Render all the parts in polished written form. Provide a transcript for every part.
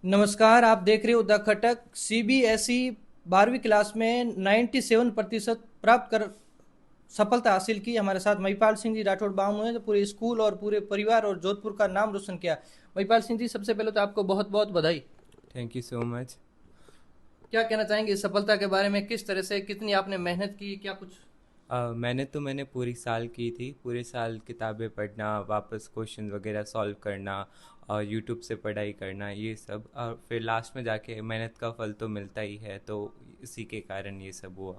नमस्कार, आप देख रहे हो द खटक। सीबीएसई 12वीं क्लास में 97% प्राप्त कर सफलता हासिल की। हमारे साथ महिपाल सिंह जी राठौड़ बामू हैं, जो पूरे स्कूल और पूरे परिवार और जोधपुर का नाम रोशन किया। महिपाल सिंह जी, सबसे पहले तो आपको बहुत बहुत बधाई। Thank you so much. क्या कहना चाहेंगे इस सफलता के बारे में? किस तरह से, कितनी आपने मेहनत की, क्या कुछ? मैंने पूरी साल की थी, पूरे साल किताबें पढ़ना, वापस क्वेश्चन वगैरह सॉल्व करना और यूट्यूब से पढ़ाई करना, ये सब, और फिर लास्ट में जाके मेहनत का फल तो मिलता ही है, तो इसी के कारण ये सब हुआ।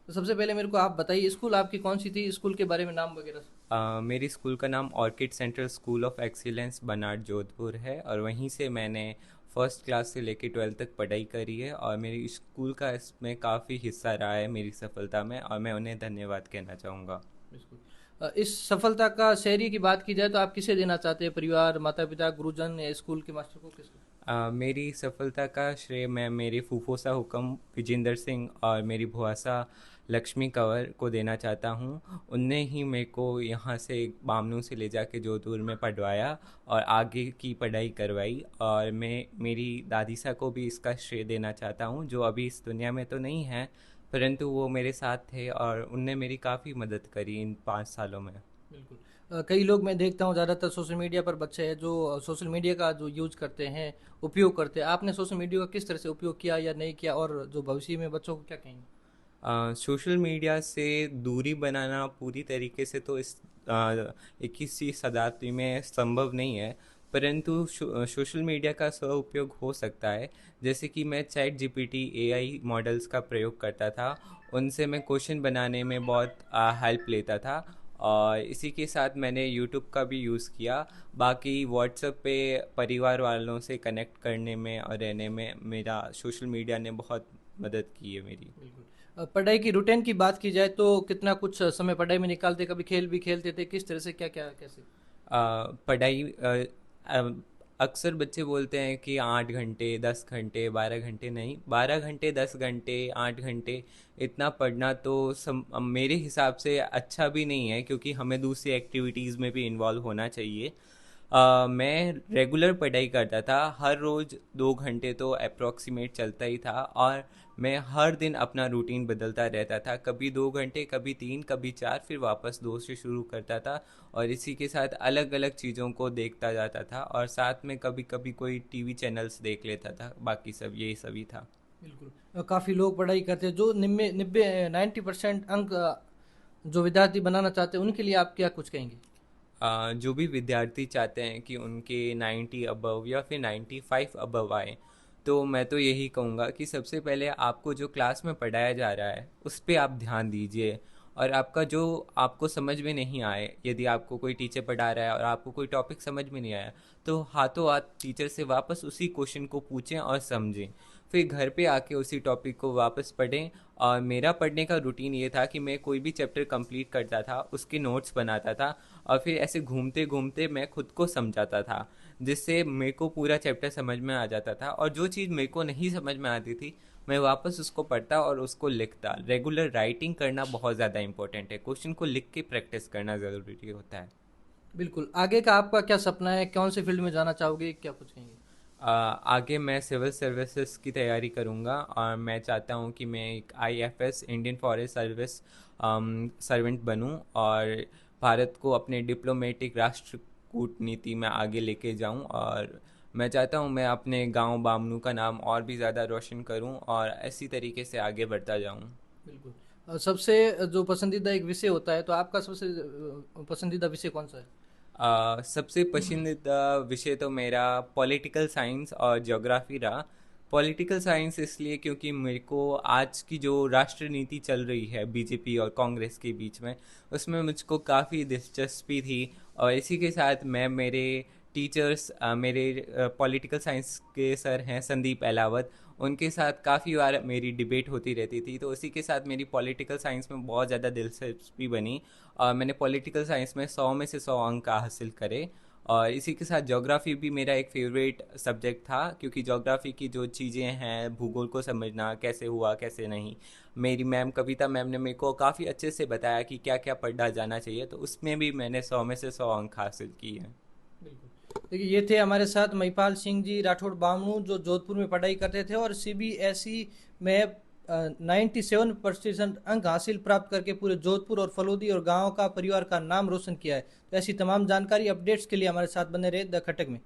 तो सबसे पहले मेरे को आप बताइए, स्कूल आपकी कौन सी थी, स्कूल के बारे में नाम वगैरह। मेरी स्कूल का नाम Orchid Central School of Excellence Banar Jodhpur है, और वहीं से मैंने फर्स्ट क्लास से लेकर 12th तक पढ़ाई करी है, और मेरी स्कूल का इसमें काफ़ी हिस्सा रहा है मेरी सफलता में, और मैं उन्हें धन्यवाद कहना चाहूँगा। बिल्कुल। इस सफलता का श्रेय की बात की जाए तो आप किसे देना चाहते हैं? परिवार, माता पिता, गुरुजन या स्कूल के मास्टर को, किसको? मेरी सफलता का श्रेय मैं मेरे फूफोसा हुक्म विजेंद्र सिंह और मेरी भुआसा लक्ष्मी कंवर को देना चाहता हूँ। उनने ही मेरे को यहाँ से बामनू से ले जाके जोधपुर में पढ़वाया और आगे की पढ़ाई करवाई, और मैं मेरी दादी सा को भी इसका श्रेय देना चाहता हूँ, जो अभी इस दुनिया में तो नहीं है, परंतु वो मेरे साथ थे और उनने मेरी काफ़ी मदद करी इन 5 सालों में। बिल्कुल। कई लोग मैं देखता हूँ, ज़्यादातर सोशल मीडिया पर बच्चे हैं जो सोशल मीडिया का जो यूज़ करते हैं, उपयोग करते हैं। आपने सोशल मीडिया का किस तरह से उपयोग किया या नहीं किया, और जो भविष्य में बच्चों को क्या कहेंगे? सोशल मीडिया से दूरी बनाना पूरी तरीके से तो इस 21वीं शताब्दी में संभव नहीं है, परंतु सोशल मीडिया का सदुपयोग हो सकता है। जैसे कि मैं चैट जीपीटी एआई मॉडल्स का प्रयोग करता था, उनसे मैं क्वेश्चन बनाने में बहुत हेल्प लेता था, और इसी के साथ मैंने यूट्यूब का भी यूज़ किया। बाकी व्हाट्सएप पे परिवार वालों से कनेक्ट करने में और रहने में मेरा सोशल मीडिया ने बहुत मदद की है मेरी। बिल्कुल। पढ़ाई की रूटीन की बात की जाए तो कितना कुछ समय पढ़ाई में निकालते? कभी खेल भी खेलते थे? किस तरह से, क्या क्या कैसे? पढ़ाई अ, अक्सर बच्चे बोलते हैं कि 8 घंटे 10 घंटे 12 घंटे, नहीं, 12 घंटे 10 घंटे 8 घंटे इतना पढ़ना तो मेरे हिसाब से अच्छा भी नहीं है, क्योंकि हमें दूसरी एक्टिविटीज़ में भी इन्वॉल्व होना चाहिए। मैं रेगुलर पढ़ाई करता था, हर रोज़ 2 घंटे तो अप्रॉक्सीमेट चलता ही था, और मैं हर दिन अपना रूटीन बदलता रहता था, कभी 2 घंटे कभी 3 कभी 4, फिर वापस 2 से शुरू करता था, और इसी के साथ अलग अलग चीज़ों को देखता जाता था, और साथ में कभी कभी कोई टीवी चैनल्स देख लेता था, बाकी सब यही सभी था। बिल्कुल। काफ़ी लोग पढ़ाई करते हैं जो निन्बे निब्बे 90% अंक जो विद्यार्थी बनाना चाहते हैं, उनके लिए आप क्या कुछ कहेंगे? जो भी विद्यार्थी चाहते हैं कि उनके 90 अबव या फिर 95 अबव आए, तो मैं तो यही कहूँगा कि सबसे पहले आपको जो क्लास में पढ़ाया जा रहा है उस पर आप ध्यान दीजिए, और आपका जो आपको समझ में नहीं आए, यदि आपको कोई टीचर पढ़ा रहा है और आपको कोई टॉपिक समझ में नहीं आया, तो हाथों हाथ टीचर से वापस उसी क्वेश्चन को पूछें और समझें, फिर घर पे आके उसी टॉपिक को वापस पढ़ें। और मेरा पढ़ने का रूटीन ये था कि मैं कोई भी चैप्टर कंप्लीट करता था, उसके नोट्स बनाता था, और फिर ऐसे घूमते घूमते मैं खुद को समझाता था, जिससे मेरे को पूरा चैप्टर समझ में आ जाता था, और जो चीज़ मेरे को नहीं समझ में आती थी मैं वापस उसको पढ़ता और उसको लिखता। रेगुलर राइटिंग करना बहुत ज़्यादा इंपॉर्टेंट है, क्वेश्चन को लिख के प्रैक्टिस करना ज़रूरी होता है। बिल्कुल। आगे का आपका क्या सपना है? कौन से फील्ड में जाना चाहोगे? क्या कुछ कहेंगे? आगे मैं सिविल सर्विसेज की तैयारी करूँगा, और मैं चाहता हूँ कि मैं एक IFS Indian forest service servant बनूँ, और भारत को अपने डिप्लोमेटिक राष्ट्र कूटनीति में आगे लेके जाऊँ, और मैं चाहता हूँ मैं अपने गांव बामनू का नाम और भी ज़्यादा रोशन करूँ, और इसी तरीके से आगे बढ़ता जाऊँ। बिल्कुल। सबसे जो पसंदीदा एक विषय होता है, तो आपका सबसे पसंदीदा विषय कौन सा है? सबसे पसंदीदा विषय तो मेरा पॉलिटिकल साइंस और ज्योग्राफी रहा। पॉलिटिकल साइंस इसलिए क्योंकि मेरे को आज की जो राष्ट्रनीति चल रही है बीजेपी और कांग्रेस के बीच में, उसमें मुझको काफ़ी दिलचस्पी थी, और इसी के साथ मैं मेरे टीचर्स, मेरे पॉलिटिकल साइंस के सर हैं संदीप अहलावत, उनके साथ काफ़ी बार मेरी डिबेट होती रहती थी, तो उसी के साथ मेरी पॉलिटिकल साइंस में बहुत ज़्यादा दिलचस्पी बनी, और मैंने पॉलिटिकल साइंस में 100 में से 100 अंक हासिल करे। और इसी के साथ ज्योग्राफी भी मेरा एक फेवरेट सब्जेक्ट था, क्योंकि ज्योग्राफी की जो चीज़ें हैं, भूगोल को समझना कैसे हुआ कैसे नहीं, मेरी मैम कविता मैम ने मेरे को काफ़ी अच्छे से बताया कि क्या क्या पढ़ा जाना चाहिए, तो उसमें भी मैंने 100 में से 100 अंक हासिल किए हैं। बिल्कुल। देखिए, ये थे हमारे साथ महिपाल सिंह जी राठौड़ बामू, जो जोधपुर में पढ़ाई करते थे और सीबीएसई में 97% अंक हासिल प्राप्त करके पूरे जोधपुर और फलोदी और गांव का परिवार का नाम रोशन किया है। तो ऐसी तमाम जानकारी अपडेट्स के लिए हमारे साथ बने रहे द खटक में।